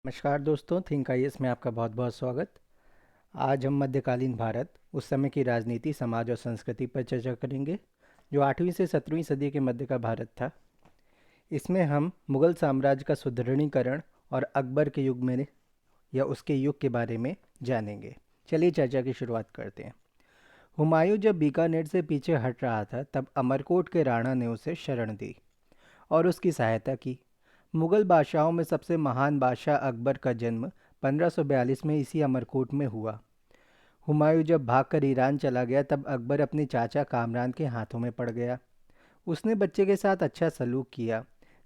नमस्कार दोस्तों, think IAS में आपका बहुत बहुत स्वागत। आज हम मध्यकालीन भारत, उस समय की राजनीति, समाज और संस्कृति पर चर्चा करेंगे, जो 8वीं से 17वीं सदी के मध्य का भारत था। इसमें हम मुगल साम्राज्य का सुदृढ़ीकरण और अकबर के युग में या उसके युग के बारे में जानेंगे। चलिए चर्चा की शुरुआत करते हैं। हुमायूं जब बीकानेर से पीछे हट रहा था, तब अमरकोट के राणा ने उसे शरण दी और उसकी सहायता की। मुगल बादशाहों में सबसे महान बादशाह अकबर का जन्म 1542 में इसी अमरकोट में हुआ। हुमायूं जब भागकर ईरान चला गया, तब अकबर अपने चाचा कामरान के हाथों में पड़ गया। उसने बच्चे के साथ अच्छा सलूक किया।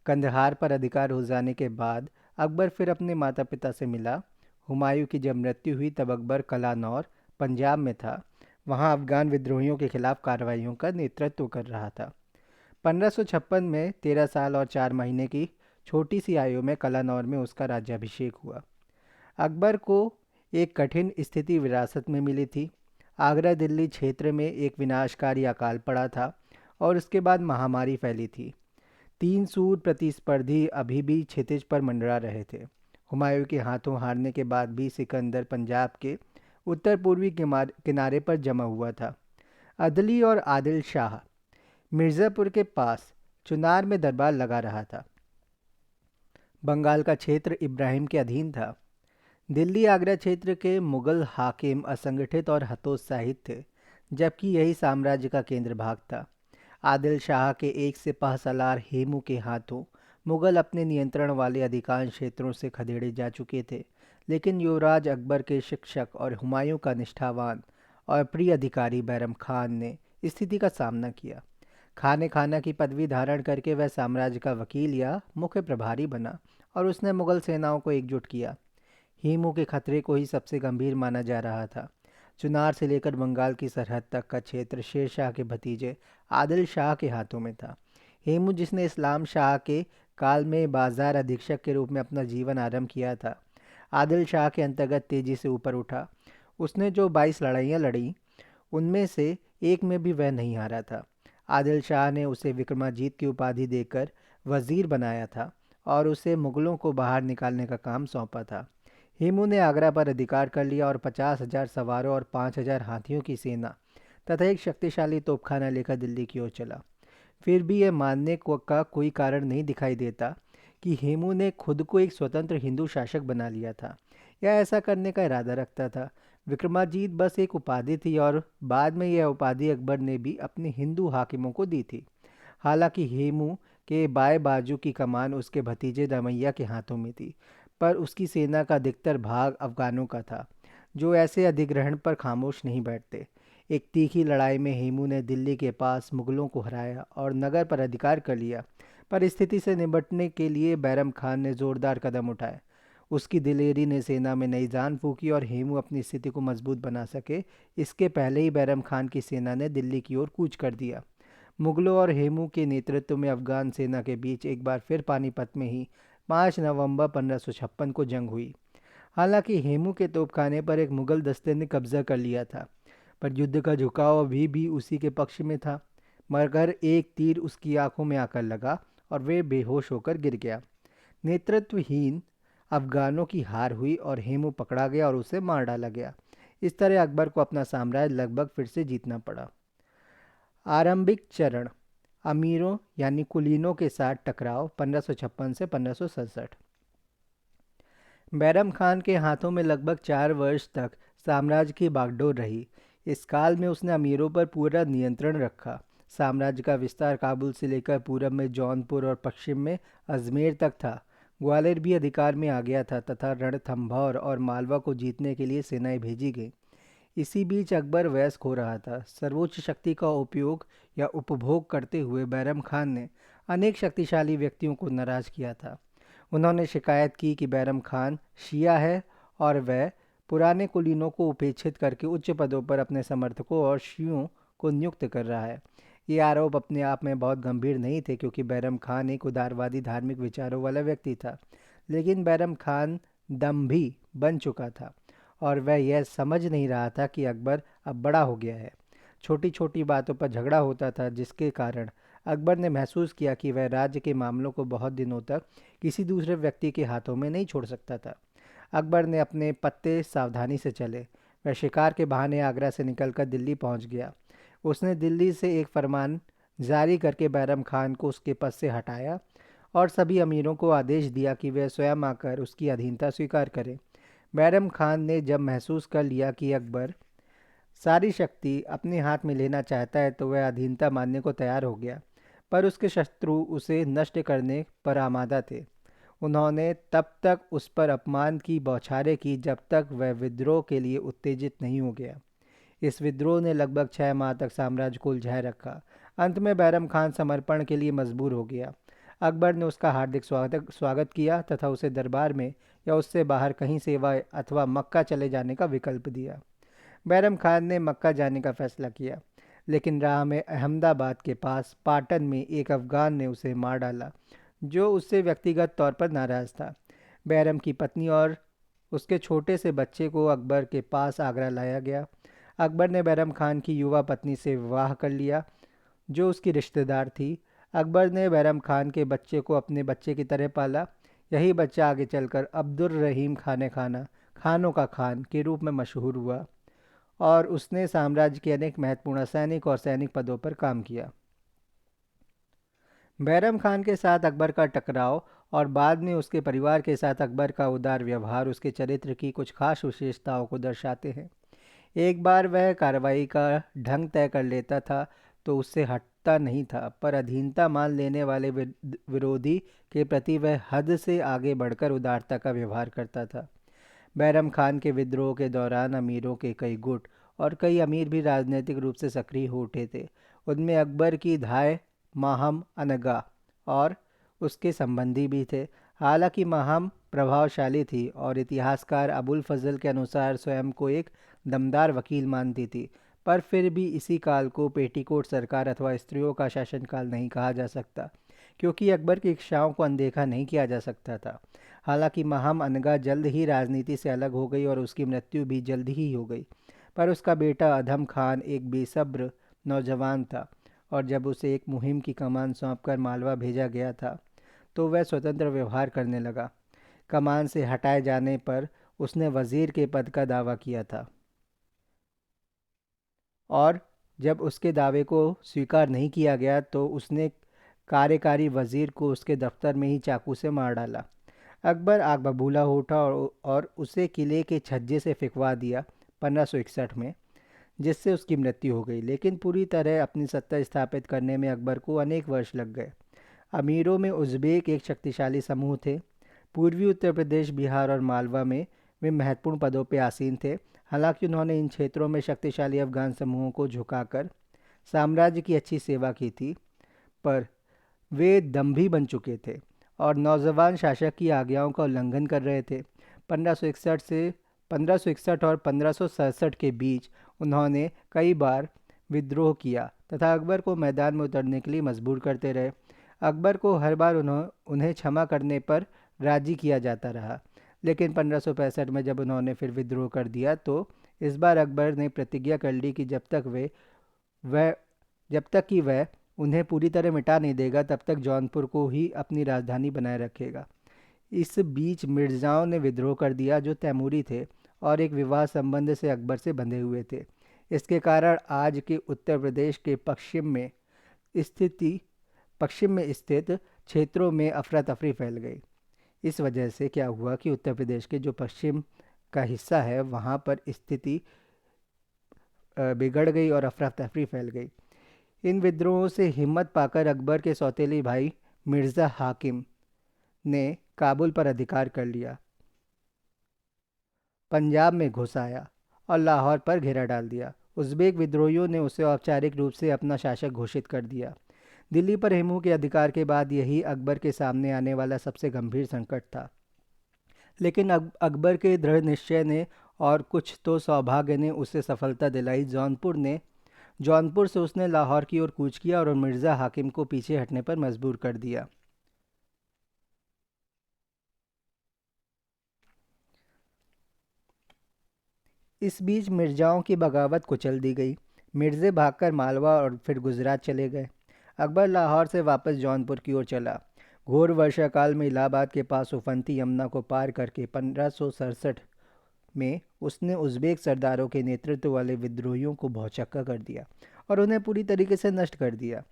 कंदहार पर अधिकार हो जाने के बाद अकबर फिर अपने माता पिता से मिला। हुमायूं की जब मृत्यु हुई, तब अकबर कलानौर, पंजाब में था। वहाँ अफगान विद्रोहियों के खिलाफ कार्रवाइयों का नेतृत्व कर रहा था। 1556 में 13 साल और 4 महीने की छोटी सी आयु में कलानौर में उसका राज्याभिषेक हुआ। अकबर को एक कठिन स्थिति विरासत में मिली थी। आगरा दिल्ली क्षेत्र में एक विनाशकारी अकाल पड़ा था और उसके बाद महामारी फैली थी। 3 सूर प्रतिस्पर्धी अभी भी क्षितिज पर मंडरा रहे थे। हुमायूं के हाथों हारने के बाद भी सिकंदर पंजाब के उत्तर पूर्वी किनारे पर जमा हुआ था। अदली और आदिल शाह मिर्ज़ापुर के पास चुनार में दरबार लगा रहा था। बंगाल का क्षेत्र इब्राहिम के अधीन था। दिल्ली आगरा क्षेत्र के मुगल हाकिम असंगठित और हतोत्साहित थे, जबकि यही साम्राज्य का केंद्र भाग था। आदिल शाह के एक सिपह सलार हेमू के हाथों मुगल अपने नियंत्रण वाले अधिकांश क्षेत्रों से खदेड़े जा चुके थे, लेकिन युवराज अकबर के शिक्षक और हुमायूं का निष्ठावान और प्रिय अधिकारी बैरम खान ने स्थिति का सामना किया। खाने खाना की पदवी धारण करके वह साम्राज्य का वकील या मुख्य प्रभारी बना और उसने मुगल सेनाओं को एकजुट किया। हीमू के खतरे को ही सबसे गंभीर माना जा रहा था। चुनार से लेकर बंगाल की सरहद तक का क्षेत्र शेर शाह के भतीजे आदिल शाह के हाथों में था। हेमू, जिसने इस्लाम शाह के काल में बाजार अधीक्षक के रूप में अपना जीवन आरंभ किया था, आदिल शाह के अंतर्गत तेजी से ऊपर उठा। उसने जो 22 लड़ाइयाँ लड़ी, उनमें से एक में भी वह नहीं हारा था। आदिल शाह ने उसे विक्रमाजीत की उपाधि देकर वजीर बनाया था और उसे मुगलों को बाहर निकालने का काम सौंपा था। हेमू ने आगरा पर अधिकार कर लिया और 50,000 सवारों और 5,000 हाथियों की सेना तथा एक शक्तिशाली तोपखाना लेकर दिल्ली की ओर चला। फिर भी यह मानने का कोई कारण नहीं दिखाई देता कि हेमू ने खुद को एक स्वतंत्र हिंदू शासक बना लिया था या ऐसा करने का इरादा रखता था। विक्रमाजीत बस एक उपाधि थी और बाद में यह उपाधि अकबर ने भी अपने हिंदू हाकिमों को दी थी। हालांकि हेमू के बाएं बाजू की कमान उसके भतीजे दमैया के हाथों में थी, पर उसकी सेना का अधिकतर भाग अफगानों का था, जो ऐसे अधिग्रहण पर खामोश नहीं बैठते। एक तीखी लड़ाई में हेमू ने दिल्ली के पास मुगलों को हराया और नगर पर अधिकार कर लिया, पर स्थिति से निपटने के लिए बैरम खान ने जोरदार कदम उठाए। उसकी दिलेरी ने सेना में नई जान फूंकी और हेमू अपनी स्थिति को मजबूत बना सके, इसके पहले ही बैरम खान की सेना ने दिल्ली की ओर कूच कर दिया। मुगलों और हेमू के नेतृत्व में अफगान सेना के बीच एक बार फिर पानीपत में ही 5 नवंबर 1556 को जंग हुई। हालांकि हेमू के तोपखाने पर एक मुगल दस्ते ने कब्जा कर लिया था, पर युद्ध का झुकाव अभी भी उसी के पक्ष में था। मगर एक तीर उसकी आंखों में आकर लगा और वे बेहोश होकर गिर गया। नेतृत्वहीन अफगानों की हार हुई और हेमू पकड़ा गया और उसे मार डाला गया। इस तरह अकबर को अपना साम्राज्य लगभग फिर से जीतना पड़ा। आरंभिक चरण: अमीरों यानी कुलीनों के साथ टकराव 1556 से 1567। बैरम खान के हाथों में लगभग 4 वर्ष तक साम्राज्य की बागडोर रही। इस काल में उसने अमीरों पर पूरा नियंत्रण रखा। साम्राज्य का विस्तार काबुल से लेकर पूरब में जौनपुर और पश्चिम में अजमेर तक था। ग्वालियर भी अधिकार में आ गया था तथा रणथंभौर और मालवा को जीतने के लिए सेनाएं भेजी गईं। इसी बीच अकबर वयस्क हो रहा था। सर्वोच्च शक्ति का उपयोग या उपभोग करते हुए बैरम खान ने अनेक शक्तिशाली व्यक्तियों को नाराज किया था। उन्होंने शिकायत की कि बैरम खान शिया है और वह पुराने कुलीनों को उपेक्षित करके उच्च पदों पर अपने समर्थकों और शियों को नियुक्त कर रहा है। ये आरोप अपने आप में बहुत गंभीर नहीं थे, क्योंकि बैरम खान एक उदारवादी धार्मिक विचारों वाला व्यक्ति था। लेकिन बैरम खान दम्भी बन चुका था और वह यह समझ नहीं रहा था कि अकबर अब बड़ा हो गया है। छोटी छोटी बातों पर झगड़ा होता था, जिसके कारण अकबर ने महसूस किया कि वह राज्य के मामलों को बहुत दिनों तक किसी दूसरे व्यक्ति के हाथों में नहीं छोड़ सकता था। अकबर ने अपने पत्ते सावधानी से चले। वह शिकार के बहाने आगरा से निकलकर दिल्ली पहुंच गया। उसने दिल्ली से एक फरमान जारी करके बैरम खान को उसके पद से हटाया और सभी अमीरों को आदेश दिया कि वे स्वयं आकर उसकी अधीनता स्वीकार करें। बैरम खान ने जब महसूस कर लिया कि अकबर सारी शक्ति अपने हाथ में लेना चाहता है तो वह अधीनता मानने को तैयार हो गया। पर उसके शत्रु उसे नष्ट करने पर आमादा थे। उन्होंने तब तक उस पर अपमान की बौछारें की जब तक वह विद्रोह के लिए उत्तेजित नहीं हो गया। इस विद्रोह ने लगभग 6 माह तक साम्राज्य को उलझाए रखा। अंत में बैरम खान समर्पण के लिए मजबूर हो गया। अकबर ने उसका हार्दिक स्वागत स्वागत किया तथा उसे दरबार में या उससे बाहर कहीं सेवा अथवा मक्का चले जाने का विकल्प दिया। बैरम खान ने मक्का जाने का फैसला किया, लेकिन राह में अहमदाबाद के पास पाटन में एक अफगान ने उसे मार डाला, जो उससे व्यक्तिगत तौर पर नाराज था। बैरम की पत्नी और उसके छोटे से बच्चे को अकबर के पास आगरा लाया गया। अकबर ने बैरम खान की युवा पत्नी से विवाह कर लिया, जो उसकी रिश्तेदार थी। अकबर ने बैरम खान के बच्चे को अपने बच्चे की तरह पाला। यही बच्चा आगे चलकर अब्दुर रहीम खाना खानों का खान के रूप में मशहूर हुआ और उसने साम्राज्य के अनेक महत्वपूर्ण सैनिक और सैनिक पदों पर काम किया। बैरम खान के साथ अकबर का टकराव और बाद में उसके परिवार के साथ अकबर का उदार व्यवहार उसके चरित्र की कुछ खास विशेषताओं को दर्शाते हैं। एक बार वह कार्रवाई का ढंग तय कर लेता था तो उससे हटता नहीं था, पर अधीनता मान लेने वाले विरोधी के प्रति वह हद से आगे बढ़कर उदारता का व्यवहार करता था। बैरम खान के विद्रोह के दौरान अमीरों के कई गुट और कई अमीर भी राजनीतिक रूप से सक्रिय हो उठे थे। उनमें अकबर की धाय माहम अनगा और उसके संबंधी भी थे। हालांकि माहम प्रभावशाली थी और इतिहासकार अबुल फजल के अनुसार स्वयं को एक दमदार वकील मानती थी, पर फिर भी इसी काल को पेटीकोट सरकार अथवा स्त्रियों का शासनकाल नहीं कहा जा सकता, क्योंकि अकबर की इच्छाओं को अनदेखा नहीं किया जा सकता था। हालांकि माहम अनगा जल्द ही राजनीति से अलग हो गई और उसकी मृत्यु भी जल्द ही हो गई, पर उसका बेटा अधम खान एक बेसब्र नौजवान था और जब उसे एक मुहिम की कमान सौंपकर मालवा भेजा गया था तो वह स्वतंत्र व्यवहार करने लगा। कमान से हटाए जाने पर उसने वजीर के पद का दावा किया था और जब उसके दावे को स्वीकार नहीं किया गया तो उसने कार्यकारी वजीर को उसके दफ्तर में ही चाकू से मार डाला। अकबर आग बबूला हो उठा और उसे किले के छज्जे से फेंकवा दिया 1561 में, जिससे उसकी मृत्यु हो गई। लेकिन पूरी तरह अपनी सत्ता स्थापित करने में अकबर को अनेक वर्ष लग गए। अमीरों में उज़्बेक एक शक्तिशाली समूह थे। पूर्वी उत्तर प्रदेश, बिहार और मालवा में वे महत्वपूर्ण पदों पर आसीन थे। हालांकि उन्होंने इन क्षेत्रों में शक्तिशाली अफगान समूहों को झुकाकर साम्राज्य की अच्छी सेवा की थी, पर वे दंभी बन चुके थे और नौजवान शासक की आज्ञाओं का उल्लंघन कर रहे थे। 1561 और 1567 के बीच उन्होंने कई बार विद्रोह किया तथा अकबर को मैदान में उतरने के लिए मजबूर करते रहे। अकबर को हर बार उन्हें क्षमा करने पर राजी किया जाता रहा, लेकिन 1565 में जब उन्होंने फिर विद्रोह कर दिया तो इस बार अकबर ने प्रतिज्ञा कर ली कि वह जब तक कि वह उन्हें पूरी तरह मिटा नहीं देगा तब तक जौनपुर को ही अपनी राजधानी बनाए रखेगा। इस बीच मिर्ज़ाओं ने विद्रोह कर दिया जो तैमूरी थे और एक विवाह संबंध से अकबर से बंधे हुए थे। इसके कारण आज के उत्तर प्रदेश के पश्चिम में स्थित क्षेत्रों में अफरा तफरी फैल गई। इस वजह से क्या हुआ कि उत्तर प्रदेश के जो पश्चिम का हिस्सा है वहाँ पर स्थिति बिगड़ गई और अफरा तफरी फैल गई। इन विद्रोहों से हिम्मत पाकर अकबर के सौतेली भाई मिर्ज़ा हाकिम ने काबुल पर अधिकार कर लिया, पंजाब में घुस आया और लाहौर पर घेरा डाल दिया। उज़्बेक विद्रोहियों ने उसे औपचारिक रूप से अपना शासक घोषित कर दिया। दिल्ली पर हिमू के अधिकार के बाद यही अकबर के सामने आने वाला सबसे गंभीर संकट था। लेकिन अकबर के दृढ़ निश्चय ने और कुछ तो सौभाग्य ने उसे सफलता दिलाई। जौनपुर से उसने लाहौर की ओर कूच किया और मिर्ज़ा हाकिम को पीछे हटने पर मजबूर कर दिया। इस बीच मिर्ज़ाओं की बगावत कुचल दी गई। मिर्ज़े भागकर मालवा और फिर गुजरात चले गए। अकबर लाहौर से वापस जौनपुर की ओर चला। घोर वर्षा काल में इलाहाबाद के पास उफनती यमुना को पार करके 1567 में उसने उज़्बेक सरदारों के नेतृत्व वाले विद्रोहियों को भौचक्का कर दिया और उन्हें पूरी तरीके से नष्ट कर दिया।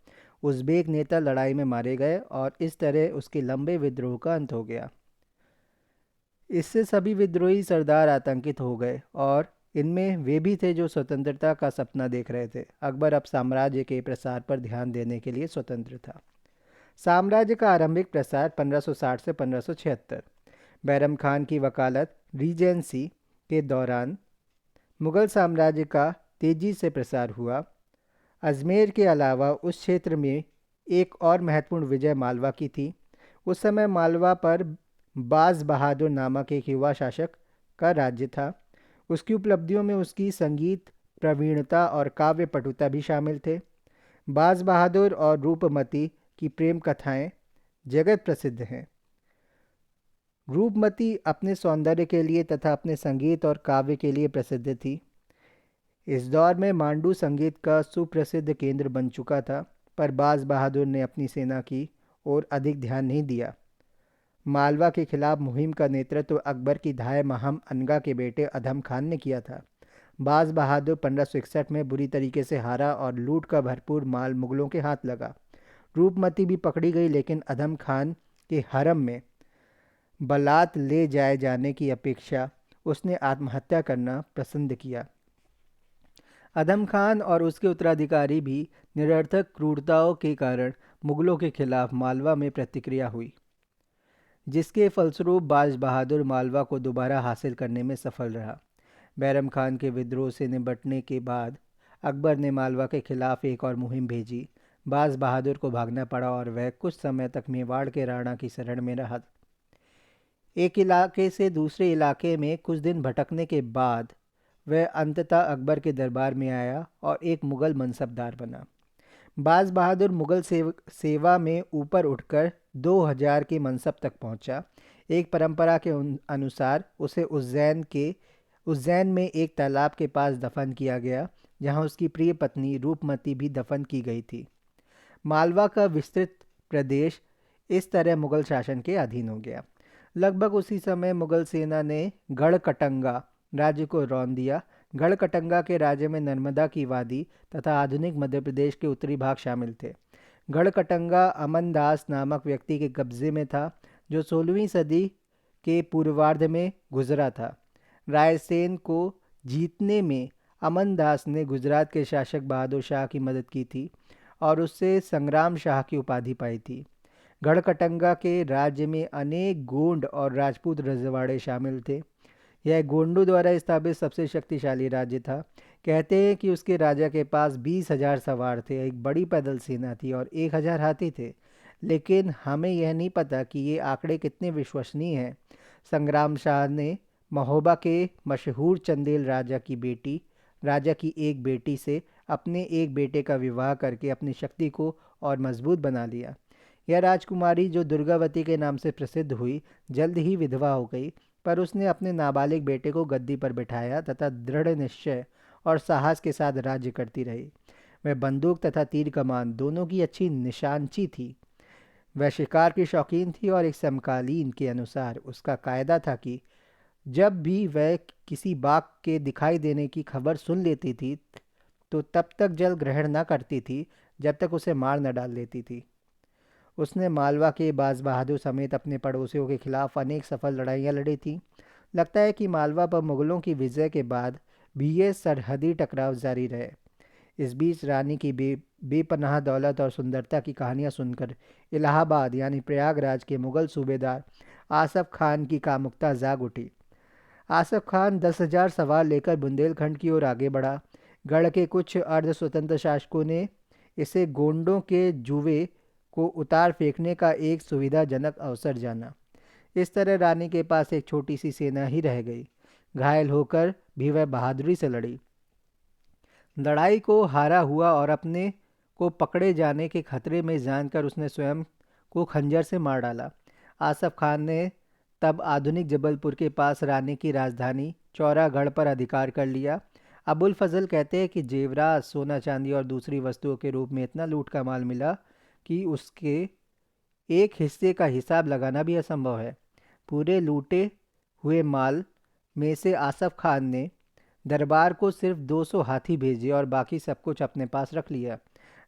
उज़्बेक नेता लड़ाई में मारे गए और इस तरह उसके लंबे विद्रोह का अंत हो गया। इससे सभी विद्रोही सरदार आतंकित हो गए और इनमें वे भी थे जो स्वतंत्रता का सपना देख रहे थे। अकबर अब साम्राज्य के प्रसार पर ध्यान देने के लिए स्वतंत्र था। साम्राज्य का आरंभिक प्रसार 1560 से 1576। बैरम खान की वकालत रीजेंसी के दौरान मुगल साम्राज्य का तेजी से प्रसार हुआ। अजमेर के अलावा उस क्षेत्र में एक और महत्वपूर्ण विजय मालवा की थी। उस समय मालवा पर बाज बहादुर नामक एक युवा शासक का राज्य था। उसकी उपलब्धियों में उसकी संगीत प्रवीणता और काव्य पटुता भी शामिल थे। बाज बहादुर और रूपमती की प्रेम कथाएं जगत प्रसिद्ध हैं। रूपमती अपने सौंदर्य के लिए तथा अपने संगीत और काव्य के लिए प्रसिद्ध थी। इस दौर में मांडू संगीत का सुप्रसिद्ध केंद्र बन चुका था, पर बाज बहादुर ने अपनी सेना की ओर अधिक ध्यान नहीं दिया। मालवा के खिलाफ मुहिम का नेतृत्व अकबर की धाय महम अनगा के बेटे अधम खान ने किया था। बाज बहादुर 1561 में बुरी तरीके से हारा और लूट का भरपूर माल मुगलों के हाथ लगा। रूपमती भी पकड़ी गई, लेकिन अधम खान के हरम में बलात ले जाए जाने की अपेक्षा उसने आत्महत्या करना पसंद किया। अधम खान और उसके उत्तराधिकारी भी निरर्थक क्रूरताओं के कारण मुगलों के खिलाफ मालवा में प्रतिक्रिया हुई, जिसके फलस्वरूप बाज बहादुर मालवा को दोबारा हासिल करने में सफल रहा। बैरम खान के विद्रोह से निपटने के बाद अकबर ने मालवा के खिलाफ एक और मुहिम भेजी। बाज बहादुर को भागना पड़ा और वह कुछ समय तक मेवाड़ के राणा की शरण में रहा। एक इलाके से दूसरे इलाके में कुछ दिन भटकने के बाद वह अंततः अकबर के दरबार में आया और एक मुगल मनसबदार बना। बाज बहादुर मुगल सेवा में ऊपर उठकर 2000 के मनसब तक पहुंचा। एक परंपरा के अनुसार उसे उज्जैन में एक तालाब के पास दफन किया गया, जहां उसकी प्रिय पत्नी रूपमती भी दफन की गई थी। मालवा का विस्तृत प्रदेश इस तरह मुगल शासन के अधीन हो गया। लगभग उसी समय मुगल सेना ने गढ़कटंगा राज्य को रौंद दिया। गढ़कटंगा के राज्य में नर्मदा की वादी तथा आधुनिक मध्य प्रदेश के उत्तरी भाग शामिल थे। गढ़कटंगा अमनदास नामक व्यक्ति के कब्जे में था, जो 16वीं सदी के पूर्वार्ध में गुजरा था। रायसेन को जीतने में अमनदास ने गुजरात के शासक बहादुर शाह की मदद की थी और उससे संग्राम शाह की उपाधि पाई थी। गढ़कटंगा के राज्य में अनेक गोंड और राजपूत रजवाड़े शामिल थे। यह गोंडों द्वारा स्थापित सबसे शक्तिशाली राज्य था। कहते हैं कि उसके राजा के पास 20,000 सवार थे, एक बड़ी पैदल सेना थी और 1,000 हाथी थे, लेकिन हमें यह नहीं पता कि ये आंकड़े कितने विश्वसनीय हैं। संग्राम शाह ने महोबा के मशहूर चंदेल राजा की एक बेटी से अपने एक बेटे का विवाह करके अपनी शक्ति को और मजबूत बना लिया। यह राजकुमारी, जो दुर्गावती के नाम से प्रसिद्ध हुई, जल्द ही विधवा हो गई, पर उसने अपने नाबालिग बेटे को गद्दी पर बिठाया तथा दृढ़ निश्चय और साहस के साथ राज्य करती रही। वह बंदूक तथा तीर कमान दोनों की अच्छी निशानची थी। वह शिकार की शौकीन थी और एक समकालीन के अनुसार उसका कायदा था कि जब भी वह किसी बाघ के दिखाई देने की खबर सुन लेती थी, तो तब तक जल ग्रहण न करती थी जब तक उसे मार न डाल देती थी। उसने मालवा के बाज बहादुर समेत अपने पड़ोसियों के खिलाफ अनेक सफल लड़ाइयाँ लड़ी थीं। लगता है कि मालवा पर मुगलों की विजय के बाद भी ये सरहदी टकराव जारी रहे। इस बीच रानी की बेपनाह दौलत और सुंदरता की कहानियाँ सुनकर इलाहाबाद यानी प्रयागराज के मुगल सूबेदार आसफ खान की कामुकता जाग उठी। आसफ खान 10,000 सवार लेकर बुंदेलखंड की ओर आगे बढ़ा। गढ़ के कुछ अर्ध स्वतंत्र शासकों ने इसे गोंडों के जुए को उतार फेंकने का एक सुविधाजनक अवसर जाना। इस तरह रानी के पास एक छोटी सी सेना ही रह गई। घायल होकर भी वह बहादुरी से लड़ी। लड़ाई को हारा हुआ और अपने को पकड़े जाने के खतरे में जानकर उसने स्वयं को खंजर से मार डाला। आसफ खान ने तब आधुनिक जबलपुर के पास रानी की राजधानी चौरागढ़ पर अधिकार कर लिया। अबुल फजल कहते हैं कि जेवरात, सोना चांदी और दूसरी वस्तुओं के रूप में इतना लूट का माल मिला कि उसके एक हिस्से का हिसाब लगाना भी असंभव है। पूरे लूटे हुए माल में से आसफ खान ने दरबार को सिर्फ 200 हाथी भेजे और बाकी सब कुछ अपने पास रख लिया।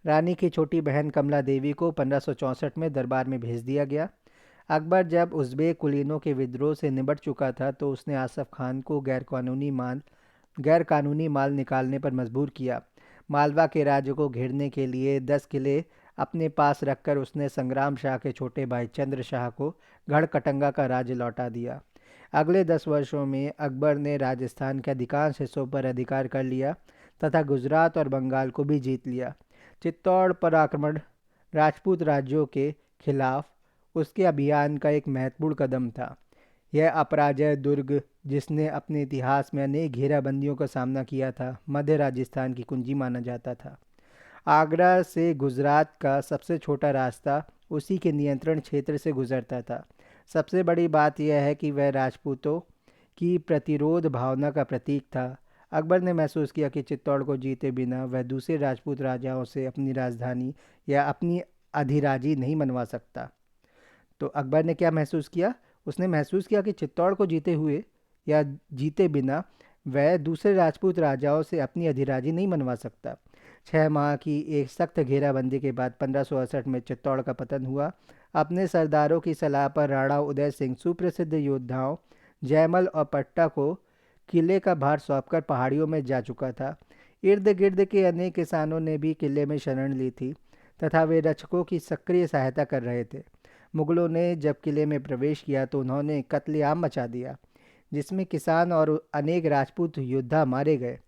रानी की छोटी बहन कमला देवी को 1564 में दरबार में भेज दिया गया। अकबर जब उज़्बेक कुलीनों के विद्रोह से निपट चुका था तो उसने आसफ खान को गैर कानूनी माल निकालने पर मजबूर किया। मालवा के राज्य को घेरने के लिए 10 किले अपने पास रखकर उसने संग्राम शाह के छोटे भाई चंद्र शाह को गढ़कटंगा का राज्य लौटा दिया। अगले 10 वर्षों में अकबर ने राजस्थान के अधिकांश हिस्सों पर अधिकार कर लिया तथा गुजरात और बंगाल को भी जीत लिया। चित्तौड़ पर आक्रमण राजपूत राज्यों के खिलाफ उसके अभियान का एक महत्वपूर्ण कदम था। यह अपराजय दुर्ग, जिसने अपने इतिहास में अनेक घेराबंदियों का सामना किया था, मध्य राजस्थान की कुंजी माना जाता था। आगरा से गुजरात का सबसे छोटा रास्ता उसी के नियंत्रण क्षेत्र से गुजरता था। सबसे बड़ी बात यह है कि वह राजपूतों की प्रतिरोध भावना का प्रतीक था। अकबर ने महसूस किया कि चित्तौड़ को जीते बिना वह दूसरे राजपूत राजाओं से अपनी राजधानी या अपनी अधिराजी नहीं मनवा सकता। तो अकबर ने क्या महसूस किया? उसने महसूस किया कि चित्तौड़ को जीते हुए या जीते बिना वह दूसरे राजपूत राजाओं से अपनी अधिराजी नहीं मनवा सकता। 6 माह की एक सख्त घेराबंदी के बाद 1568 में चित्तौड़ का पतन हुआ। अपने सरदारों की सलाह पर राणा उदय सिंह सुप्रसिद्ध योद्धाओं जयमल और पट्टा को किले का भार सौंपकर पहाड़ियों में जा चुका था। इर्द गिर्द के अनेक किसानों ने भी किले में शरण ली थी तथा वे रक्षकों की सक्रिय सहायता कर रहे थे। मुगलों ने जब किले में प्रवेश किया तो उन्होंने कत्लेआम मचा दिया, जिसमें किसान और अनेक राजपूत योद्धा मारे गए।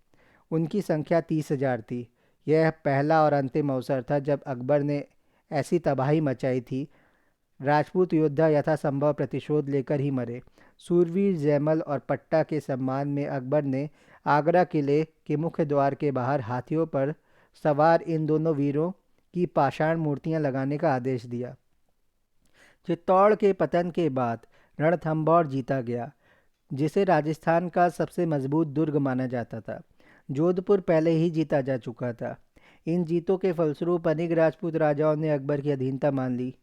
उनकी संख्या 30,000 थी। यह पहला और अंतिम अवसर था जब अकबर ने ऐसी तबाही मचाई थी। राजपूत योद्धा यथासंभव प्रतिशोध लेकर ही मरे। सूरवीर जयमल और पट्टा के सम्मान में अकबर ने आगरा किले के मुख्य द्वार के बाहर हाथियों पर सवार इन दोनों वीरों की पाषाण मूर्तियां लगाने का आदेश दिया। चित्तौड़ के पतन के बाद रणथंभौर जीता गया, जिसे राजस्थान का सबसे मजबूत दुर्ग माना जाता था। जोधपुर पहले ही जीता जा चुका था। इन जीतों के फलस्वरूप अनेक राजपूत राजाओं ने अकबर की अधीनता मान ली,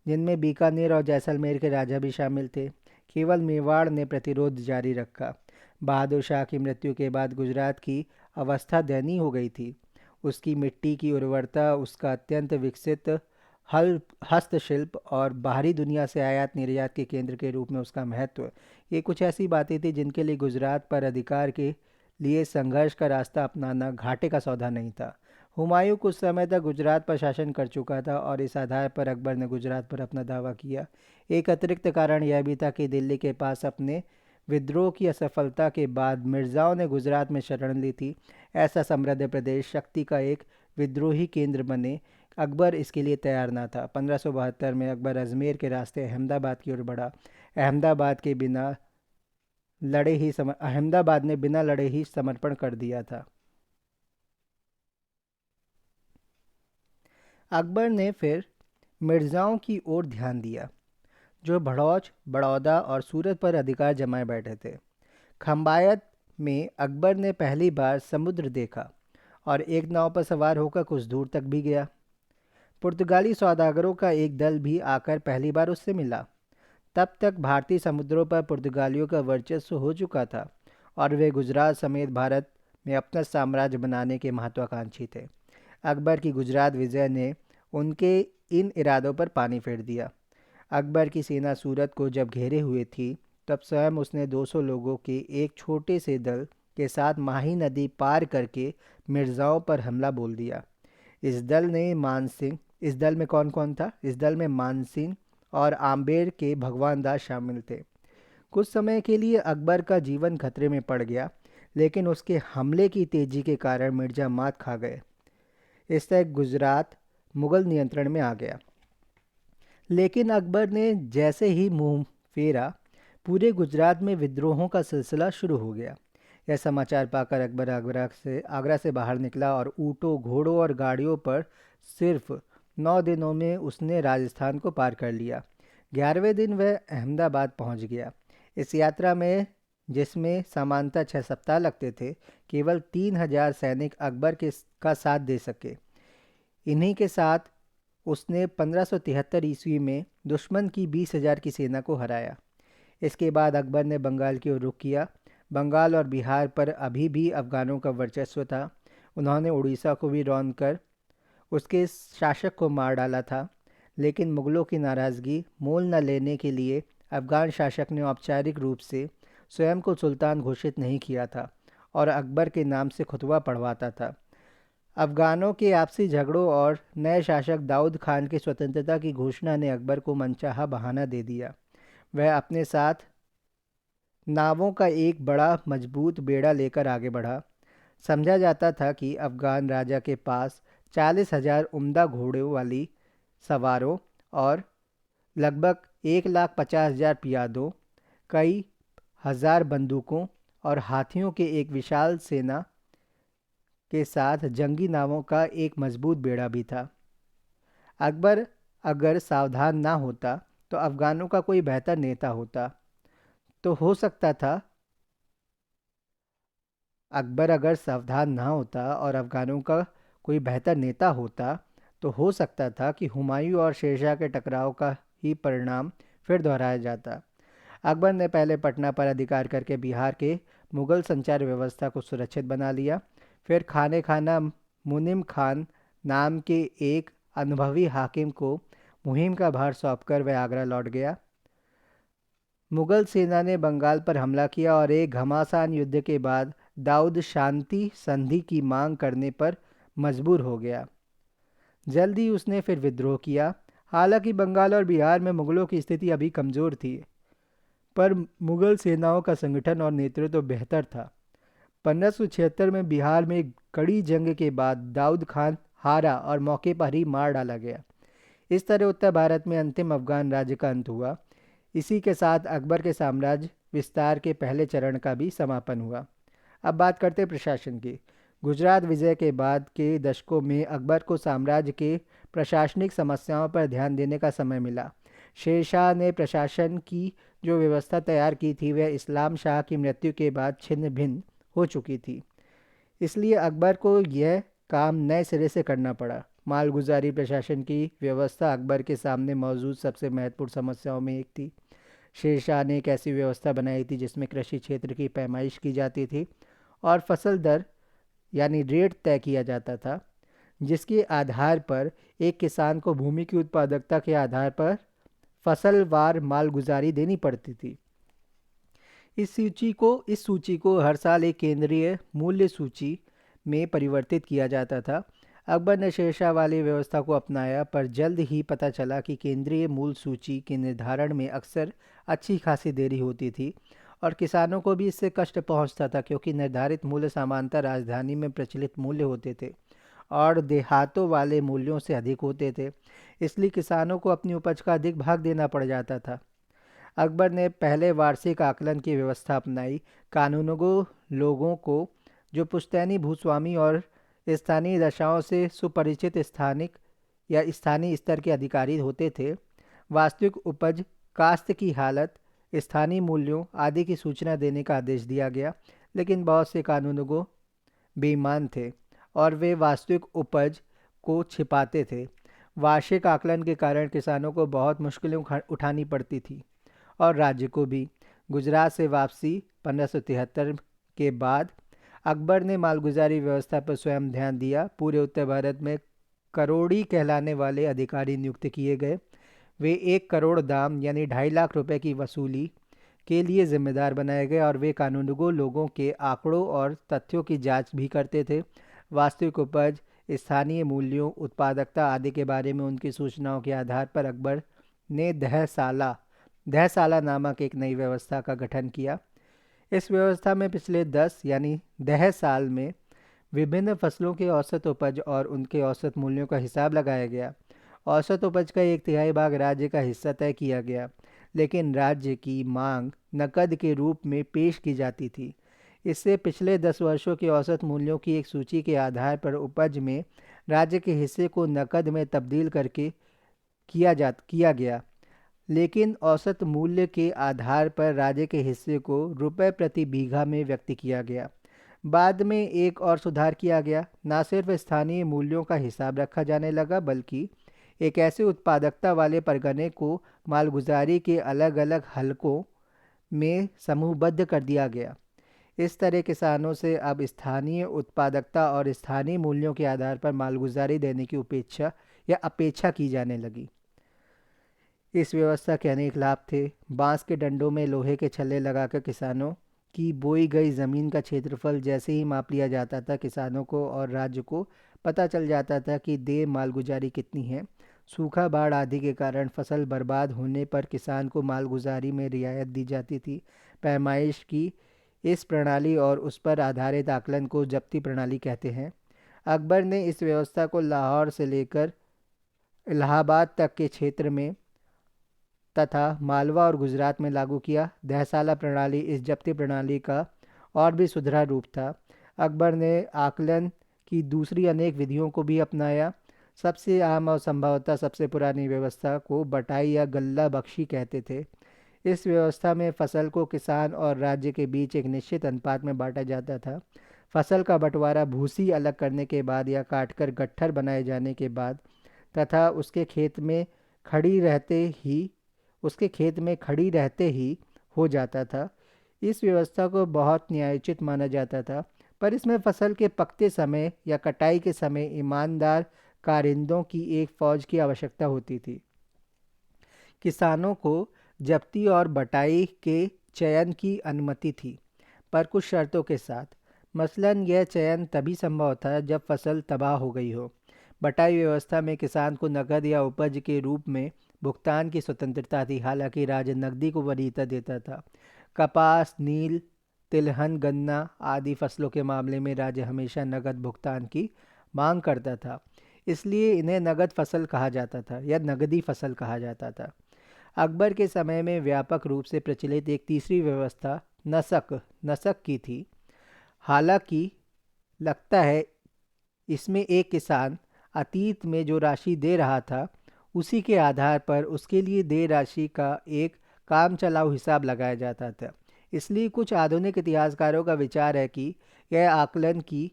जिनमें बीकानेर और जैसलमेर के राजा भी शामिल थे। केवल मेवाड़ ने प्रतिरोध जारी रखा। बहादुर शाह की मृत्यु के बाद गुजरात की अवस्था दयनीय हो गई थी। उसकी मिट्टी की उर्वरता, उसका अत्यंत विकसित हल हस्तशिल्प और बाहरी दुनिया से आयात निर्यात के केंद्र के रूप में उसका महत्व, ये कुछ ऐसी बातें थी जिनके लिए गुजरात पर अधिकार के लिए संघर्ष का रास्ता अपनाना घाटे का सौदा नहीं था। हुमायूं कुछ समय तक गुजरात पर शासन कर चुका था और इस आधार पर अकबर ने गुजरात पर अपना दावा किया। एक अतिरिक्त कारण यह भी था कि दिल्ली के पास अपने विद्रोह की असफलता के बाद मिर्ज़ाओं ने गुजरात में शरण ली थी। ऐसा समृद्ध प्रदेश शक्ति का एक विद्रोही केंद्र बने, अकबर इसके लिए तैयार ना था। 1572 में अकबर अजमेर के रास्ते अहमदाबाद की ओर बढ़ा। अहमदाबाद ने बिना लड़े ही समर्पण कर दिया था। अकबर ने फिर मिर्ज़ाओं की ओर ध्यान दिया, जो भड़ौच, बड़ौदा और सूरत पर अधिकार जमाए बैठे थे। खम्बायत में अकबर ने पहली बार समुद्र देखा और एक नाव पर सवार होकर कुछ दूर तक भी गया। पुर्तगाली सौदागरों का एक दल भी आकर पहली बार उससे मिला। तब तक भारतीय समुद्रों पर पुर्तगालियों का वर्चस्व हो चुका था और वे गुजरात समेत भारत में अपना साम्राज्य बनाने के महत्वाकांक्षी थे। अकबर की गुजरात विजय ने उनके इन इरादों पर पानी फेर दिया। अकबर की सेना सूरत को जब घेरे हुए थी, तब स्वयं उसने 200 लोगों के एक छोटे से दल के साथ माही नदी पार करके मिर्ज़ाओं पर हमला बोल दिया। इस दल में कौन कौन था? इस दल में मानसिंह और आम्बेर के भगवान दास शामिल थे। कुछ समय के लिए अकबर का जीवन खतरे में पड़ गया, लेकिन उसके हमले की तेजी के कारण मिर्ज़ा मात खा गए। इससे गुजरात मुगल नियंत्रण में आ गया। लेकिन अकबर ने जैसे ही मुंह फेरा, पूरे गुजरात में विद्रोहों का सिलसिला शुरू हो गया। यह समाचार पाकर अकबर आगरा से बाहर निकला और ऊँटों, घोड़ों और गाड़ियों पर सिर्फ 9 दिनों में उसने राजस्थान को पार कर लिया। 11वें दिन वह अहमदाबाद पहुंच गया। इस यात्रा में, जिसमें सामान्यतः 6 सप्ताह लगते थे, केवल 3,000 सैनिक अकबर का साथ दे सके। इन्हीं के साथ उसने 1573 ईस्वी में दुश्मन की 20,000 की सेना को हराया। इसके बाद अकबर ने बंगाल की ओर रुख किया। बंगाल और बिहार पर अभी भी अफ़गानों का वर्चस्व था। उन्होंने उड़ीसा को भी रौंद कर उसके शासक को मार डाला था। लेकिन मुग़लों की नाराज़गी मोल न लेने के लिए अफ़गान शासक ने औपचारिक रूप से स्वयं को सुल्तान घोषित नहीं किया था और अकबर के नाम से खुतबा पढ़वाता था। अफ़गानों के आपसी झगड़ों और नए शासक दाऊद खान की स्वतंत्रता की घोषणा ने अकबर को मनचाहा बहाना दे दिया। वह अपने साथ नावों का एक बड़ा मजबूत बेड़ा लेकर आगे बढ़ा। समझा जाता था कि अफ़गान राजा के पास 40,000 उम्दा घोड़ों वाली सवारों और लगभग 1,50,000 पियादों, कई हजार बंदूकों और हाथियों के एक विशाल सेना के साथ जंगी नावों का एक मजबूत बेड़ा भी था। अकबर अगर सावधान ना होता तो अफ़गानों का कोई बेहतर नेता होता तो हो सकता था अकबर अगर सावधान ना होता और अफ़गानों का कोई बेहतर नेता होता तो हो सकता था कि हुमायूं और शेरशाह के टकराव का ही परिणाम फिर दोहराया जाता। अकबर ने पहले पटना पर अधिकार करके बिहार के मुग़ल संचार व्यवस्था को सुरक्षित बना लिया। फिर खाने खाना मुनिम खान नाम के एक अनुभवी हाकिम को मुहिम का भार सौंपकर वह आगरा लौट गया। मुग़ल सेना ने बंगाल पर हमला किया और एक घमासान युद्ध के बाद दाऊद शांति संधि की मांग करने पर मजबूर हो गया। जल्द ही उसने फिर विद्रोह किया। हालांकि बंगाल और बिहार में मुग़लों की स्थिति अभी कमज़ोर थी, पर मुग़ल सेनाओं का संगठन और नेतृत्व बेहतर था। 1576 में बिहार में एक कड़ी जंग के बाद दाऊद खान हारा और मौके पर ही मार डाला गया। इस तरह उत्तर भारत में अंतिम अफ़गान राज्य का अंत हुआ। इसी के साथ अकबर के साम्राज्य विस्तार के पहले चरण का भी समापन हुआ। अब बात करते हैं प्रशासन की। गुजरात विजय के बाद के दशकों में अकबर को साम्राज्य के प्रशासनिक समस्याओं पर ध्यान देने का समय मिला। शेरशाह ने प्रशासन की जो व्यवस्था तैयार की थी वह इस्लाम शाह की मृत्यु के बाद छिन्न भिन्न हो चुकी थी। इसलिए अकबर को यह काम नए सिरे से करना पड़ा। मालगुजारी प्रशासन की व्यवस्था अकबर के सामने मौजूद सबसे महत्वपूर्ण समस्याओं में एक थी। शेरशाह ने एक ऐसी व्यवस्था बनाई थी जिसमें कृषि क्षेत्र की पैमाइश की जाती थी और फसल दर यानी रेट तय किया जाता था, जिसके आधार पर एक किसान को भूमि की उत्पादकता के आधार पर फसलवार मालगुजारी देनी पड़ती थी। इस सूची को हर साल एक केंद्रीय मूल्य सूची में परिवर्तित किया जाता था। अकबर ने शेरशाह वाली व्यवस्था को अपनाया, पर जल्द ही पता चला कि केंद्रीय मूल्य सूची के निर्धारण में अक्सर अच्छी खासी देरी होती थी और किसानों को भी इससे कष्ट पहुंचता था, क्योंकि निर्धारित मूल्य सामान्यतः राजधानी में प्रचलित मूल्य होते थे और देहातों वाले मूल्यों से अधिक होते थे। इसलिए किसानों को अपनी उपज का अधिक भाग देना पड़ जाता था। अकबर ने पहले वार्षिक आकलन की व्यवस्था अपनाई। कानूनगो लोगों को, जो पुश्तैनी भूस्वामी और स्थानीय दशाओं से सुपरिचित स्थानिक या स्थानीय स्तर के अधिकारी होते थे, वास्तविक उपज, काश्त की हालत, स्थानीय मूल्यों आदि की सूचना देने का आदेश दिया गया। लेकिन बहुत से कानूनगो बेईमान थे और वे वास्तविक उपज को छिपाते थे। वार्षिक आकलन के कारण किसानों को बहुत मुश्किलें उठानी पड़ती थी और राज्य को भी। गुजरात से वापसी 1573 के बाद अकबर ने मालगुजारी व्यवस्था पर स्वयं ध्यान दिया। पूरे उत्तर भारत में करोड़ी कहलाने वाले अधिकारी नियुक्त किए गए। वे 1 करोड़ दाम यानी 2.5 लाख रुपए की वसूली के लिए जिम्मेदार बनाए गए और वे कानूनगो लोगों के आंकड़ों और तथ्यों की जांच भी करते थे। वास्तविक उपज, स्थानीय मूल्यों, उत्पादकता आदि के बारे में उनकी सूचनाओं के आधार पर अकबर ने दहसाला नामक एक नई व्यवस्था का गठन किया। इस व्यवस्था में पिछले 10 यानी 10 साल में विभिन्न फसलों के औसत उपज और उनके औसत मूल्यों का हिसाब लगाया गया। औसत उपज का 1/3 भाग राज्य का हिस्सा तय किया गया, लेकिन राज्य की मांग नकद के रूप में पेश की जाती थी। इससे पिछले 10 वर्षों के औसत मूल्यों की एक सूची के आधार पर उपज में राज्य के हिस्से को नकद में तब्दील करके किया गया, लेकिन औसत मूल्य के आधार पर राज्य के हिस्से को रुपए प्रति बीघा में व्यक्त किया गया। बाद में एक और सुधार किया गया। न सिर्फ स्थानीय मूल्यों का हिसाब रखा जाने लगा, बल्कि एक ऐसे उत्पादकता वाले परगने को मालगुजारी के अलग अलग हलकों में समूहबद्ध कर दिया गया। इस तरह किसानों से अब स्थानीय उत्पादकता और स्थानीय मूल्यों के आधार पर मालगुजारी देने की उपेक्षा या अपेक्षा की जाने लगी। इस व्यवस्था के अनेक लाभ थे। बांस के डंडों में लोहे के छल्ले लगाकर किसानों की बोई गई ज़मीन का क्षेत्रफल जैसे ही माप लिया जाता था, किसानों को और राज्य को पता चल जाता था कि देय मालगुजारी कितनी है। सूखा, बाढ़ आदि के कारण फसल बर्बाद होने पर किसान को मालगुजारी में रियायत दी जाती थी। पैमाइश की इस प्रणाली और उस पर आधारित आकलन को जब्ती प्रणाली कहते हैं। अकबर ने इस व्यवस्था को लाहौर से लेकर इलाहाबाद तक के क्षेत्र में तथा मालवा और गुजरात में लागू किया। दहसाला प्रणाली इस जब्ती प्रणाली का और भी सुधरा रूप था। अकबर ने आकलन की दूसरी अनेक विधियों को भी अपनाया। सबसे आम और संभवतः सबसे पुरानी व्यवस्था को बटाई या गल्ला बख्शी कहते थे। इस व्यवस्था में फसल को किसान और राज्य के बीच एक निश्चित अनुपात में बांटा जाता था। फसल का बंटवारा भूसी अलग करने के बाद या काटकर गट्ठर बनाए जाने के बाद तथा उसके खेत में खड़ी रहते ही हो जाता था। इस व्यवस्था को बहुत न्यायोचित माना जाता था, पर इसमें फसल के पकते समय या कटाई के समय ईमानदार कारिंदों की एक फौज की आवश्यकता होती थी। किसानों को जब्ती और बटाई के चयन की अनुमति थी, पर कुछ शर्तों के साथ। मसलन यह चयन तभी संभव था जब फसल तबाह हो गई हो। बटाई व्यवस्था में किसान को नकद या उपज के रूप में भुगतान की स्वतंत्रता थी, हालांकि राज्य नकदी को वरीयता देता था। कपास, नील, तिलहन, गन्ना आदि फसलों के मामले में राज्य हमेशा नकद भुगतान की मांग करता था, इसलिए इन्हें नकद फसल कहा जाता था या नकदी फसल कहा जाता था। अकबर के समय में व्यापक रूप से प्रचलित एक तीसरी व्यवस्था नसक की थी। हालांकि लगता है इसमें एक किसान अतीत में जो राशि दे रहा था, उसी के आधार पर उसके लिए देय राशि का एक काम चलाऊ हिसाब लगाया जाता था। इसलिए कुछ आधुनिक इतिहासकारों का विचार है कि यह आकलन की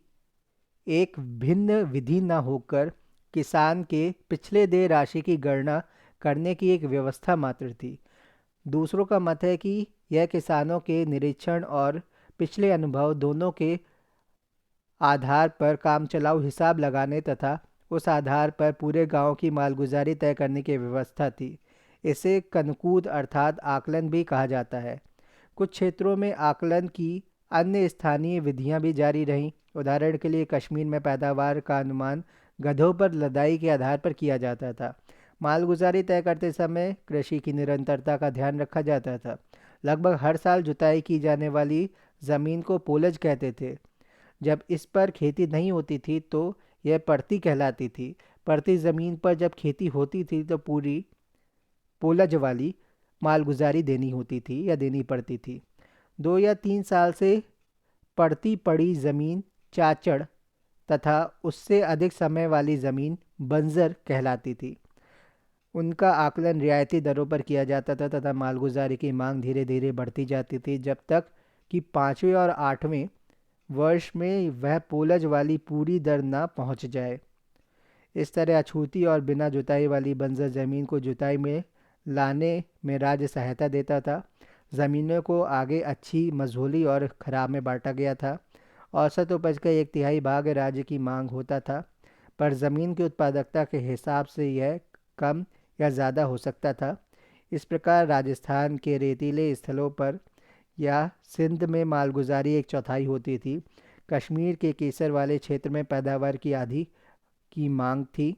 एक भिन्न विधि न होकर किसान के पिछले देय राशि की गणना करने की एक व्यवस्था मात्र थी। दूसरों का मत है कि यह किसानों के निरीक्षण और पिछले अनुभव दोनों के आधार पर काम चलाऊ हिसाब लगाने तथा उस आधार पर पूरे गांव की मालगुजारी तय करने की व्यवस्था थी। इसे कनकूद अर्थात आकलन भी कहा जाता है। कुछ क्षेत्रों में आकलन की अन्य स्थानीय विधियां भी जारी रहीं। उदाहरण के लिए कश्मीर में पैदावार का अनुमान गधों पर लदाई के आधार पर किया जाता था। मालगुजारी तय करते समय कृषि की निरंतरता का ध्यान रखा जाता था। लगभग हर साल जुताई की जाने वाली ज़मीन को पोलज कहते थे। जब इस पर खेती नहीं होती थी तो यह पड़ती कहलाती थी। पड़ती ज़मीन पर जब खेती होती थी तो पूरी पोलज वाली मालगुजारी देनी होती थी या देनी पड़ती थी। 2 या 3 साल से पड़ती पड़ी ज़मीन चाचड़ तथा उससे अधिक समय वाली ज़मीन बंजर कहलाती थी। उनका आकलन रियायती दरों पर किया जाता था तथा मालगुजारी की मांग धीरे धीरे बढ़ती जाती थी, जब तक कि 5वें और 8वें वर्ष में वह पोलज वाली पूरी दर न पहुंच जाए। इस तरह अछूती और बिना जुताई वाली बंजर ज़मीन को जुताई में लाने में राज्य सहायता देता था। ज़मीनों को आगे अच्छी, मझोली और खराब में बांटा गया था। औसत उपज का 1/3 भाग राज्य की मांग होता था, पर ज़मीन की उत्पादकता के हिसाब से यह कम या ज़्यादा हो सकता था। इस प्रकार राजस्थान के रेतीले स्थलों पर या सिंध में मालगुजारी 1/4 होती थी। कश्मीर के केसर वाले क्षेत्र में पैदावार की आधी की मांग थी।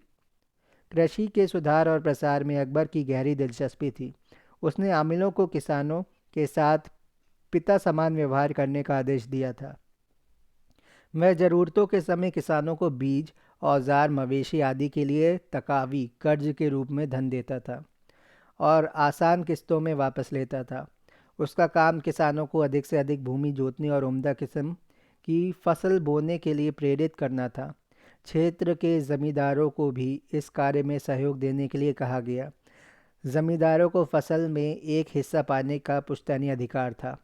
कृषि के सुधार और प्रसार में अकबर की गहरी दिलचस्पी थी। उसने आमिलों को किसानों के साथ पिता समान व्यवहार करने का आदेश दिया था। वह ज़रूरतों के समय किसानों को बीज, औजार, मवेशी आदि के लिए तकावी कर्ज के रूप में धन देता था और आसान किस्तों में वापस लेता था। उसका काम किसानों को अधिक से अधिक भूमि जोतने और उम्दा किस्म की फसल बोने के लिए प्रेरित करना था। क्षेत्र के ज़मींदारों को भी इस कार्य में सहयोग देने के लिए कहा गया। ज़मींदारों को फसल में एक हिस्सा पाने का पुश्तैनी अधिकार था।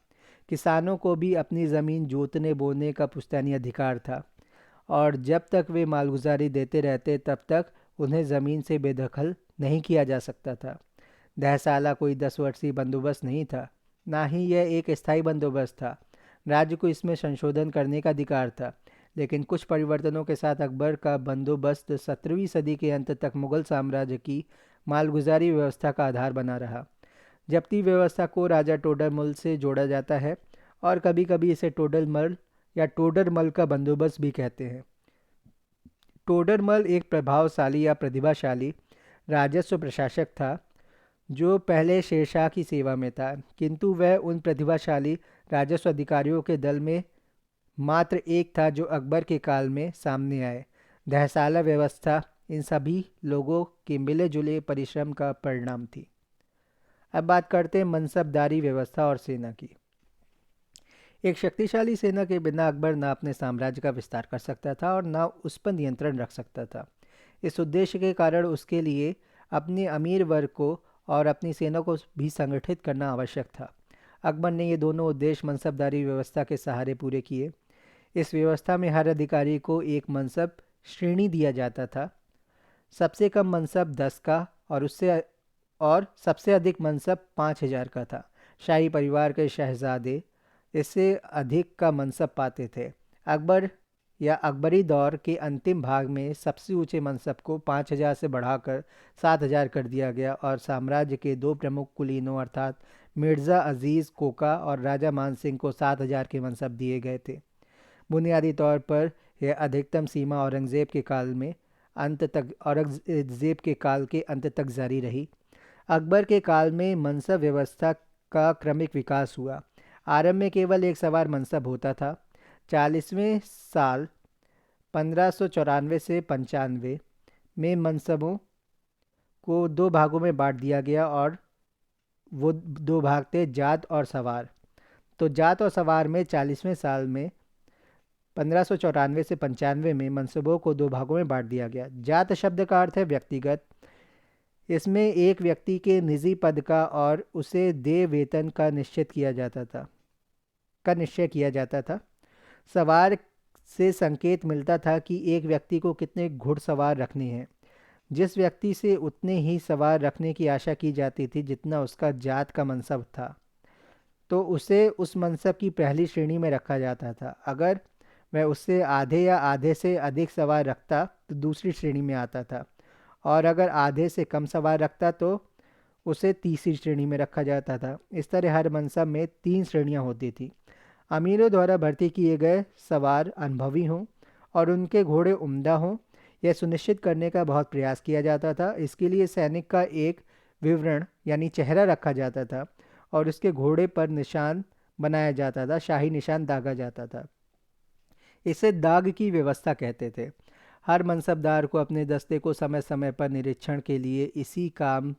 किसानों को भी अपनी ज़मीन जोतने बोने का पुश्तैनी अधिकार था और जब तक वे मालगुजारी देते रहते तब तक उन्हें ज़मीन से बेदखल नहीं किया जा सकता था। दहसाला कोई 10 वर्षीय बंदोबस्त नहीं था, ना ही यह एक स्थायी बंदोबस्त था। राज्य को इसमें संशोधन करने का अधिकार था, लेकिन कुछ परिवर्तनों के साथ अकबर का बंदोबस्त 17वीं सदी के अंत तक मुगल साम्राज्य की मालगुजारी व्यवस्था का आधार बना रहा। जब्ती व्यवस्था को राजा टोडरमल से जोड़ा जाता है और कभी कभी इसे टोडरमल या टोडरमल का बंदोबस्त भी कहते हैं। टोडरमल एक प्रभावशाली या प्रतिभाशाली राजस्व प्रशासक था जो पहले शेरशाह की सेवा में था, किंतु वह उन प्रतिभाशाली राजस्व अधिकारियों के दल में मात्र एक था जो अकबर के काल में सामने आए। दहसाला व्यवस्था इन सभी लोगों के मिले जुले परिश्रम का परिणाम थी। अब बात करते हैं मनसबदारी व्यवस्था और सेना की। एक शक्तिशाली सेना के बिना अकबर न अपने साम्राज्य का विस्तार कर सकता था और न उस पर नियंत्रण रख सकता था। इस उद्देश्य के कारण उसके लिए अपने अमीर वर्ग को और अपनी सेना को भी संगठित करना आवश्यक था। अकबर ने ये दोनों उद्देश्य मनसबदारी व्यवस्था के सहारे पूरे किए। इस व्यवस्था में हर अधिकारी को एक मनसब श्रेणी दिया जाता था। सबसे कम मनसब 10 का और सबसे अधिक मनसब 5,000 का था। शाही परिवार के शहजादे इससे अधिक का मनसब पाते थे। अकबर या अकबरी दौर के अंतिम भाग में सबसे ऊंचे मनसब को 5,000 से बढ़ाकर 7,000 कर दिया गया और साम्राज्य के दो प्रमुख कुलीनों अर्थात मिर्ज़ा अजीज़ कोका और राजा मान सिंह को 7,000 के मनसब दिए गए थे। बुनियादी तौर पर यह अधिकतम सीमा औरंगज़ेब के काल के अंत तक जारी रही। अकबर के काल में मनसब व्यवस्था का क्रमिक विकास हुआ। आरंभ में केवल एक सवार मनसब होता था। 40वें साल 1594 से 95 में मनसबों को दो भागों में बांट दिया गया और वो दो भाग थे जात और सवार। तो जात और सवार में 40वें साल में 1594 से 95 में मनसबों को दो भागों में बांट दिया गया। जात शब्द का अर्थ है व्यक्तिगत। इसमें एक व्यक्ति के निजी पद का और उसे देय वेतन का निश्चय किया जाता था। सवार से संकेत मिलता था कि एक व्यक्ति को कितने घुड़सवार रखने हैं। जिस व्यक्ति से उतने ही सवार रखने की आशा की जाती थी जितना उसका जात का मनसब था, तो उसे उस मनसब की पहली श्रेणी में रखा जाता था। अगर वह उससे आधे या आधे से अधिक सवार रखता तो दूसरी श्रेणी में आता था, और अगर आधे से कम सवार रखता तो उसे तीसरी श्रेणी में रखा जाता था। इस तरह हर मनसब में 3 श्रेणियां होती थी। अमीरों द्वारा भर्ती किए गए सवार अनुभवी हों और उनके घोड़े उम्दा हों, यह सुनिश्चित करने का बहुत प्रयास किया जाता था। इसके लिए सैनिक का एक विवरण यानी चेहरा रखा जाता था और उसके घोड़े पर निशान बनाया जाता था, शाही निशान दागा जाता था। इसे दाग की व्यवस्था कहते थे। हर मनसबदार को अपने दस्ते को समय समय पर निरीक्षण के लिए इसी काम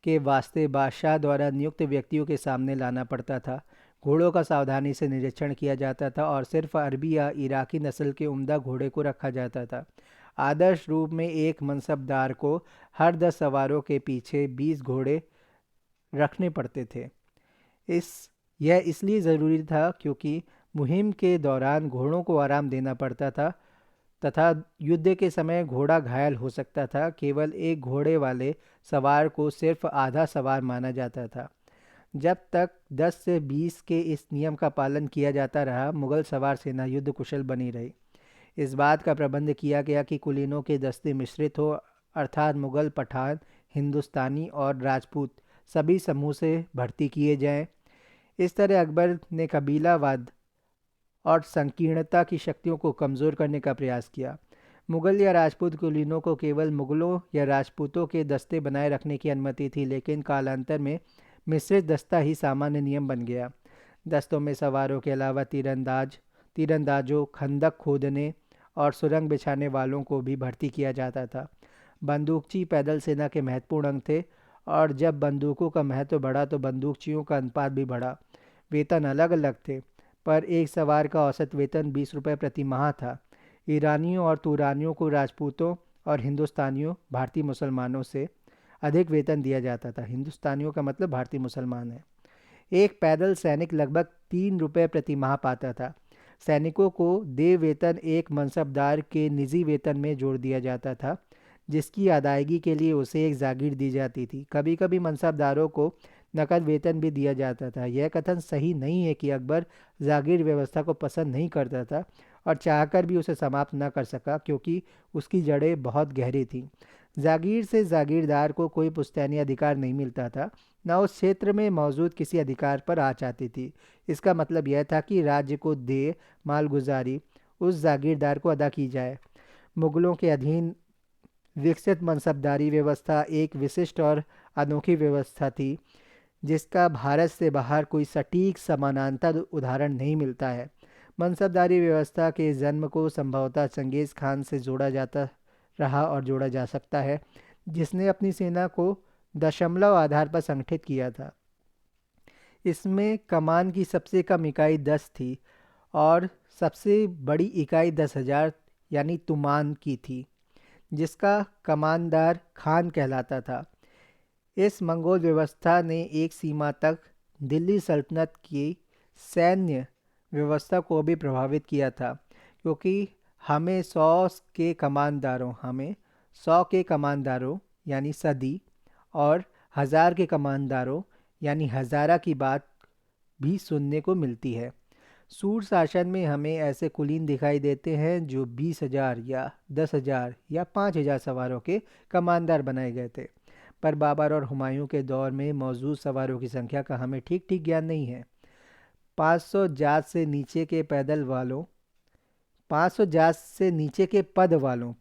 के वास्ते बादशाह द्वारा नियुक्त व्यक्तियों के सामने लाना पड़ता था। घोड़ों का सावधानी से निरीक्षण किया जाता था और सिर्फ अरबी या इराकी नस्ल के उम्दा घोड़े को रखा जाता था। आदर्श रूप में एक मनसबदार को हर 10 सवारों के पीछे 20 घोड़े रखने पड़ते थे। यह इसलिए ज़रूरी था क्योंकि मुहिम के दौरान घोड़ों को आराम देना पड़ता था तथा युद्ध के समय घोड़ा घायल हो सकता था। केवल एक घोड़े वाले सवार को सिर्फ आधा सवार माना जाता था। जब तक 10 से 20 के इस नियम का पालन किया जाता रहा, मुगल सवार सेना युद्ध कुशल बनी रही। इस बात का प्रबंध किया गया कि कुलीनों के दस्ते मिश्रित हो, अर्थात मुगल, पठान, हिंदुस्तानी और राजपूत सभी समूह से भर्ती किए जाएं। इस तरह अकबर ने कबीलावाद और संकीर्णता की शक्तियों को कमज़ोर करने का प्रयास किया। मुगल या राजपूत कुलीनों को केवल मुगलों या राजपूतों के दस्ते बनाए रखने की अनुमति थी, लेकिन कालांतर में मिश्रित दस्ता ही सामान्य नियम बन गया। दस्तों में सवारों के अलावा तीरंदाजों, खंदक खोदने और सुरंग बिछाने वालों को भी भर्ती किया जाता था। बंदूकची पैदल सेना के महत्वपूर्ण अंग थे, और जब बंदूकों का महत्व बढ़ा तो बंदूकचियों का अनुपात भी बढ़ा। वेतन अलग अलग थे, पर एक सवार का औसत वेतन 20 रुपये प्रति माह था। ईरानियों और तुरानियों को राजपूतों और हिंदुस्तानियों भारतीय मुसलमानों से अधिक वेतन दिया जाता था। हिंदुस्तानियों का मतलब भारतीय मुसलमान है। एक पैदल सैनिक लगभग 3 रुपये प्रति माह पाता था। सैनिकों को देय वेतन एक मनसबदार के निजी वेतन में जोड़ दिया जाता था, जिसकी अदायगी के लिए उसे एक जागीर दी जाती थी। कभी कभी मनसबदारों को नकद वेतन भी दिया जाता था। यह कथन सही नहीं है कि अकबर जागीर व्यवस्था को पसंद नहीं करता था और चाहकर भी उसे समाप्त न कर सका, क्योंकि उसकी जड़ें बहुत गहरी थीं। जागीर से जागीरदार को कोई पुश्तैनी अधिकार नहीं मिलता था, न उस क्षेत्र में मौजूद किसी अधिकार पर आँच आती थी। इसका मतलब यह था कि राज्य को देय मालगुजारी उस जागीरदार को अदा की जाए। मुगलों के अधीन विकसित मनसबदारी व्यवस्था एक विशिष्ट और अनोखी व्यवस्था थी, जिसका भारत से बाहर कोई सटीक समानांतर उदाहरण नहीं मिलता है। मनसबदारी व्यवस्था के जन्म को संभवतः चंगेज़ खान से जोड़ा जाता रहा और जोड़ा जा सकता है, जिसने अपनी सेना को दशमलव आधार पर संगठित किया था। इसमें कमान की सबसे कम इकाई 10 थी और सबसे बड़ी इकाई 10,000 यानी तुमान की थी, जिसका कमानदार खान कहलाता था। इस मंगोल व्यवस्था ने एक सीमा तक दिल्ली सल्तनत की सैन्य व्यवस्था को भी प्रभावित किया था, क्योंकि हमें 100 के कमानदारों यानी सदी और 1000 के कमानदारों यानी हज़ारा की बात भी सुनने को मिलती है। सूर शासन में हमें ऐसे कुलीन दिखाई देते हैं जो 20,000 या 10,000 या 5,000 सवारों के कमानदार बनाए गए थे, पर बाबर और हुमायूं के दौर में मौजूद सवारों की संख्या का हमें ठीक ठीक ज्ञान नहीं है। 500 जात से नीचे के पैदल वालों 500 जात से नीचे के पद वालों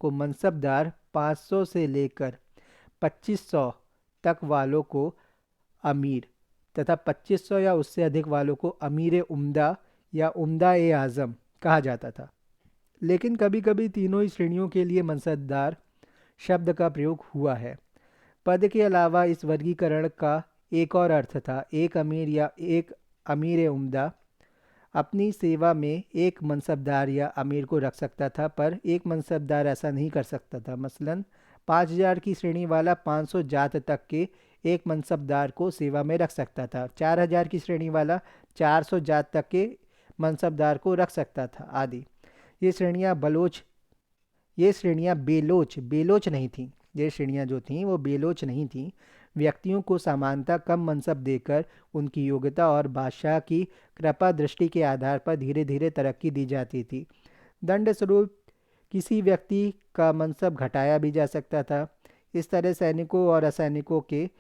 को मनसबदार, 500 से लेकर 2500 तक वालों को अमीर तथा 2500 या उससे अधिक वालों को अमीर उम्दा या उम्दा ए आज़म कहा जाता था। लेकिन कभी कभी तीनों ही श्रेणियों के लिए मनसबदार शब्द का प्रयोग हुआ है। पद के अलावा इस वर्गीकरण का एक और अर्थ था। एक अमीर या एक अमीर उम्दा अपनी सेवा में एक मनसबदार या अमीर को रख सकता था, पर एक मनसबदार ऐसा नहीं कर सकता था। मसलन 5,000 की श्रेणी वाला 500 जात तक के एक मनसबदार को सेवा में रख सकता था। 4,000 की श्रेणी वाला 400 जात तक के मनसबदार को रख सकता था आदि। ये श्रेणियाँ बेलोच नहीं थीं। ये श्रेणियाँ जो थीं वो बेलोच नहीं थीं। व्यक्तियों को समानता कम मनसब देकर उनकी योग्यता और बादशाह की कृपा दृष्टि के आधार पर धीरे धीरे तरक्की दी जाती थी। दंड स्वरूप किसी व्यक्ति का मनसब घटाया भी जा सकता था। इस तरह सैनिकों और असैनिकों के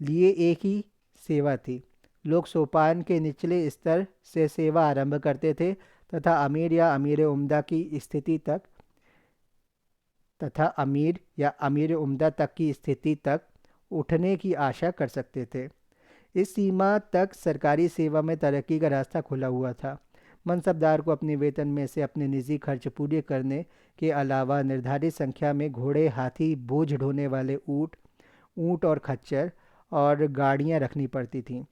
लिए एक ही सेवा थी। लोग सोपान के निचले स्तर से सेवा आरंभ करते थे तथा अमीर या अमीर उम्दा की स्थिति तक उठने की आशा कर सकते थे। इस सीमा तक सरकारी सेवा में तरक्की का रास्ता खुला हुआ था। मनसबदार को अपने वेतन में से अपने निजी खर्च पूरे करने के अलावा निर्धारित संख्या में घोड़े, हाथी, बोझ ढोने वाले ऊँट और खच्चर और गाड़ियाँ रखनी पड़ती थीं।